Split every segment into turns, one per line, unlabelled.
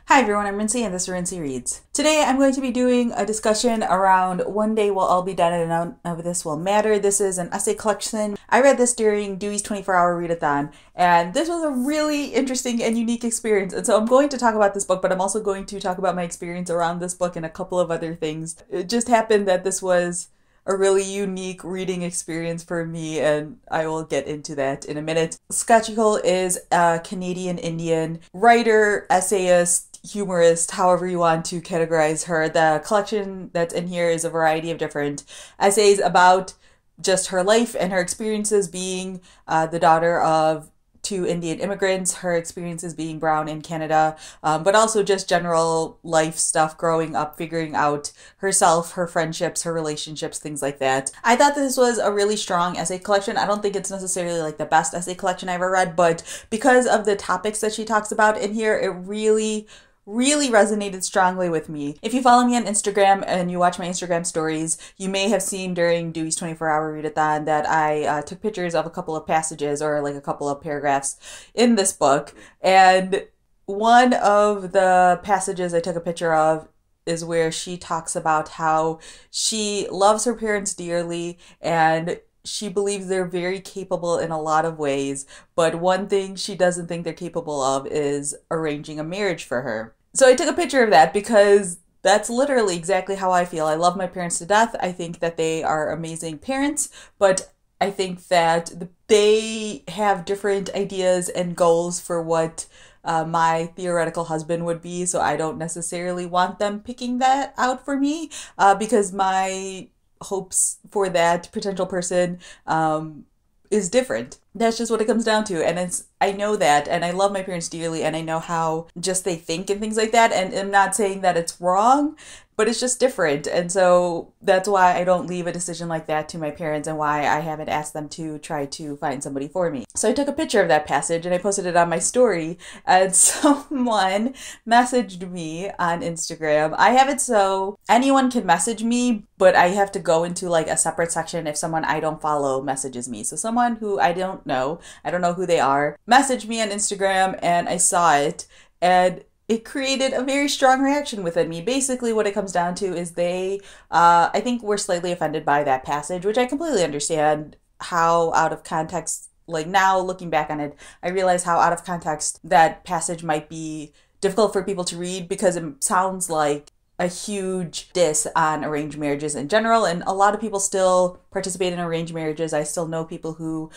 Hi everyone, I'm Rincey and this is Rincey Reads. Today I'm going to be doing a discussion around One Day We'll All Be Dead and None of This Will Matter. This is an essay collection. I read this during Dewey's 24-hour readathon, and this was a really interesting and unique experience. And so I'm going to talk about this book, but I'm also going to talk about my experience around this book and a couple of other things. It just happened that this was a really unique reading experience for me, and I will get into that in a minute. Scott Cole is a Canadian Indian writer, essayist, humorist, however you want to categorize her. The collection that's in here is a variety of different essays about just her life and her experiences being the daughter of two Indian immigrants, her experiences being brown in Canada, but also just general life stuff growing up, figuring out herself, her friendships, her relationships, things like that. I thought this was a really strong essay collection. I don't think it's necessarily like the best essay collection I ever read, but because of the topics that she talks about in here, it really resonated strongly with me. If you follow me on Instagram and you watch my Instagram stories, you may have seen during Dewey's 24-hour readathon that I took pictures of a couple of passages or like a couple of paragraphs in this book. And one of the passages I took a picture of is where she talks about how she loves her parents dearly and she believes they're very capable in a lot of ways, but one thing she doesn't think they're capable of is arranging a marriage for her. So I took a picture of that because that's literally exactly how I feel. I love my parents to death. I think that they are amazing parents, but I think that they have different ideas and goals for what my theoretical husband would be, so I don't necessarily want them picking that out for me because my hopes for that potential person is different. That's just what it comes down to. And I know that, and I love my parents dearly, and I know how just they think and things like that. And I'm not saying that it's wrong, but it's just different. And so that's why I don't leave a decision like that to my parents and why I haven't asked them to try to find somebody for me. So I took a picture of that passage and I posted it on my story, and someone messaged me on Instagram. I have it so anyone can message me, but I have to go into like a separate section if someone I don't follow messages me. So someone who I don't know who they are, messaged me on Instagram, and I saw it, and it created a very strong reaction within me. Basically, what it comes down to is they, I think, were slightly offended by that passage, which I completely understand how out of context, like now looking back on it, I realize how out of context that passage might be difficult for people to read because it sounds like a huge diss on arranged marriages in general, and a lot of people still participate in arranged marriages. I still know people who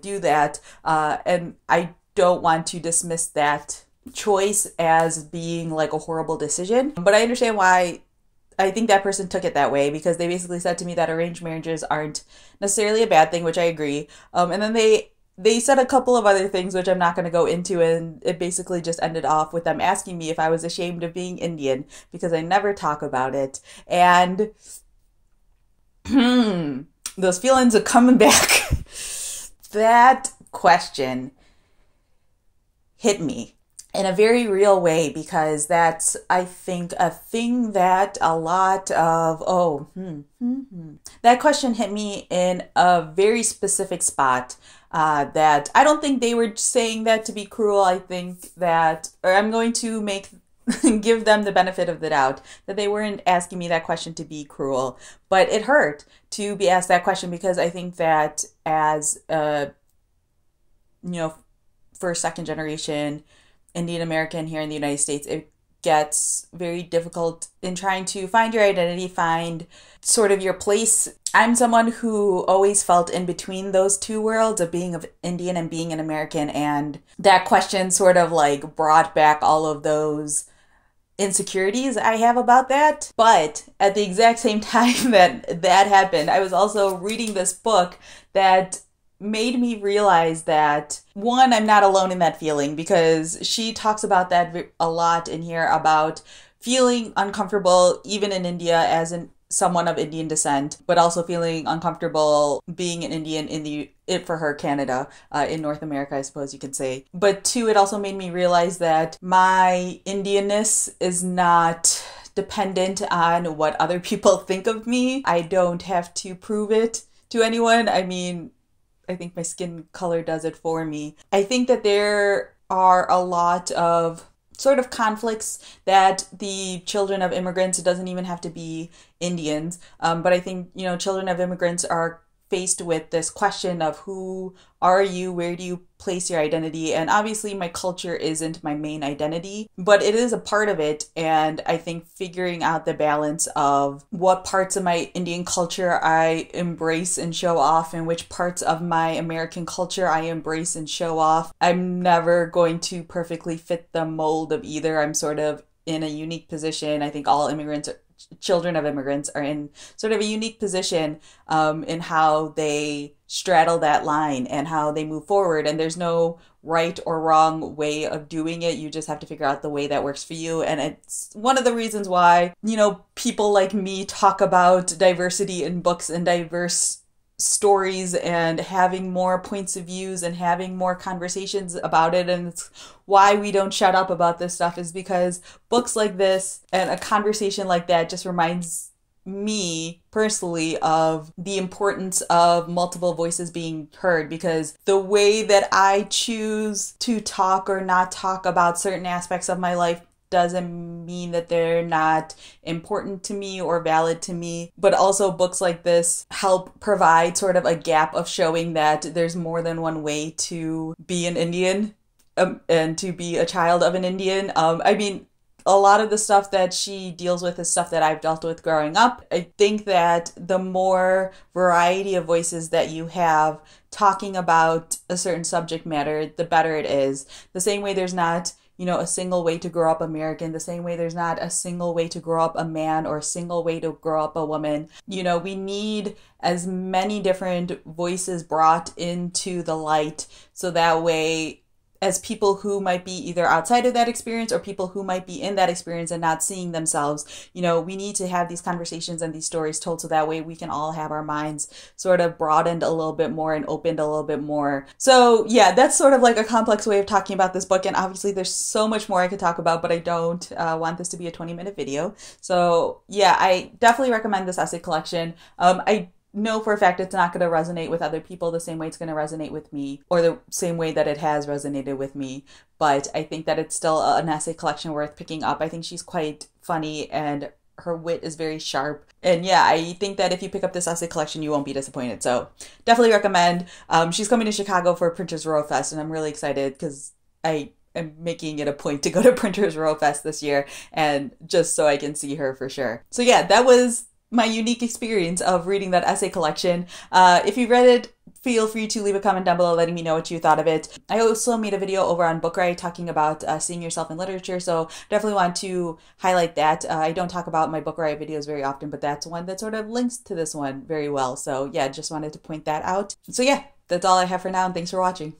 do that, and I don't want to dismiss that choice as being like a horrible decision, but I understand why I think that person took it that way, because they basically said to me that arranged marriages aren't necessarily a bad thing, which I agree, and then they said a couple of other things which I'm not going to go into, and it basically just ended off with them asking me if I was ashamed of being Indian, because I never talk about it, and those feelings are coming back. That question hit me in a very real way, because that's, I think, a thing that a lot of, that question hit me in a very specific spot. That I don't think they were saying that to be cruel. I think that, or I'm going to give them the benefit of the doubt that they weren't asking me that question to be cruel, but it hurt to be asked that question, because I think that as first, second generation Indian American here in the United States, it gets very difficult in trying to find your identity, find sort of your place. I'm someone who always felt in between those two worlds of being of Indian and being an American, and that question sort of like brought back all of those insecurities I have about that. But at the exact same time that happened, I was also reading this book that made me realize that, one, I'm not alone in that feeling, because she talks about that a lot in here, about feeling uncomfortable even in India as someone of Indian descent, but also feeling uncomfortable being an Indian for her, Canada, in North America, I suppose you could say. But two, it also made me realize that my Indianness is not dependent on what other people think of me. I don't have to prove it to anyone. I mean, I think my skin color does it for me. I think that there are a lot of sort of conflicts that the children of immigrants, it doesn't even have to be Indians, but I think, you know, children of immigrants are faced with this question of who are you, where do you place your identity? And obviously my culture isn't my main identity, but it is a part of it. And I think figuring out the balance of what parts of my Indian culture I embrace and show off and which parts of my American culture I embrace and show off. I'm never going to perfectly fit the mold of either. I'm sort of in a unique position. I think all children of immigrants are in sort of a unique position in how they straddle that line and how they move forward. And there's no right or wrong way of doing it. You just have to figure out the way that works for you. And it's one of the reasons why, you know, people like me talk about diversity in books and diverse stories and having more points of views and having more conversations about it. And it's why we don't shut up about this stuff, is because books like this and a conversation like that just reminds me personally of the importance of multiple voices being heard, because the way that I choose to talk or not talk about certain aspects of my life doesn't mean that they're not important to me or valid to me. But also books like this help provide sort of a gap of showing that there's more than one way to be an Indian and to be a child of an Indian. I mean, a lot of the stuff that she deals with is stuff that I've dealt with growing up. I think that the more variety of voices that you have talking about a certain subject matter, the better it is. The same way there's not, you know, a single way to grow up American, the same way there's not a single way to grow up a man or a single way to grow up a woman. You know, we need as many different voices brought into the light, so that way, as people who might be either outside of that experience or people who might be in that experience and not seeing themselves, you know, we need to have these conversations and these stories told, so that way we can all have our minds sort of broadened a little bit more and opened a little bit more. So yeah, that's sort of like a complex way of talking about this book. And obviously there's so much more I could talk about, but I don't want this to be a 20-minute video. So yeah, I definitely recommend this essay collection. I know for a fact it's not going to resonate with other people the same way it's going to resonate with me, or the same way that it has resonated with me. But I think that it's still an essay collection worth picking up. I think she's quite funny and her wit is very sharp. And yeah, I think that if you pick up this essay collection, you won't be disappointed. So definitely recommend. She's coming to Chicago for Printers Row Fest, and I'm really excited because I'm making it a point to go to Printers Row Fest this year, and just so I can see her for sure. So yeah, that was my unique experience of reading that essay collection. If you read it, feel free to leave a comment down below letting me know what you thought of it. I also made a video over on Book Riot talking about seeing yourself in literature, so definitely want to highlight that. I don't talk about my Book Riot videos very often, but that's one that sort of links to this one very well. So yeah, just wanted to point that out. So yeah, that's all I have for now, and thanks for watching.